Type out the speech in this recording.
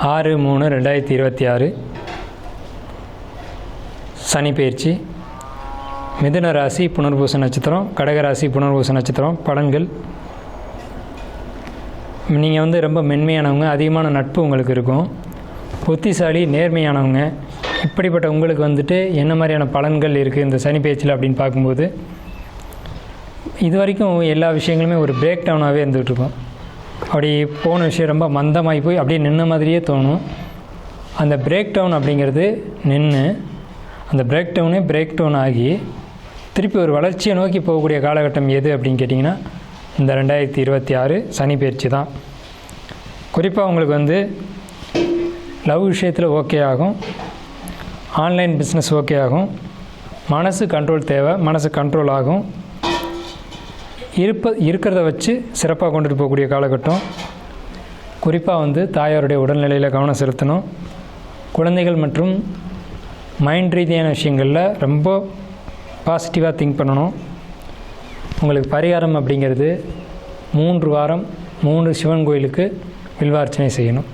6/3/2026 சனி பயிற்சி. மிதுன ராசி புனர்பூச நட்சத்திரம், கடகராசி புனர்பூச நட்சத்திரம். பலன்கள்: நீங்கள் ரொம்ப மென்மையானவங்க, அதிகமான நட்பு உங்களுக்கு இருக்கும், புத்திசாலி, நேர்மையானவங்க. இப்படிப்பட்ட உங்களுக்கு என்ன மாதிரியான பலன்கள் இருக்குது இந்த சனி பயிற்சியில் அப்படின்னு பார்க்கும்போது, இது வரைக்கும் எல்லா விஷயங்களுமே ஒரு பிரேக் டவுனாகவே இருந்துகிட்ருக்கும். அப்படி போன விஷயம் ரொம்ப மந்தமாகி போய் அப்படியே நின்ன மாதிரியே தோணும். அந்த பிரேக் டவுன் அப்படிங்கிறது நின்று, அந்த பிரேக் டவுன் ஆகி திருப்பி ஒரு வளர்ச்சியை நோக்கி போகக்கூடிய காலகட்டம் எது அப்படின்னு கேட்டிங்கன்னா இந்த 2026 சனி பயிற்சி தான். குறிப்பாக உங்களுக்கு லவ் விஷயத்தில் ஓகே ஆகும், ஆன்லைன் பிஸ்னஸ் ஓகே ஆகும், மனசு கண்ட்ரோல் தேவை, மனசு கண்ட்ரோல் ஆகும். இருக்கிறத வச்சு சிறப்பாக கொண்டுட்டு போகக்கூடிய காலகட்டம். குறிப்பாக தாயாருடைய உடல்நிலையில் கவனம் செலுத்தணும். குழந்தைகள் மற்றும் மைண்ட் ரீதியான விஷயங்களில் ரொம்ப பாசிட்டிவாக திங்க் பண்ணணும். உங்களுக்கு பரிகாரம் அப்படிங்கிறது 3 வாரம் 3 சிவன் கோயிலுக்கு வில்வார்ச்சனை செய்யணும்.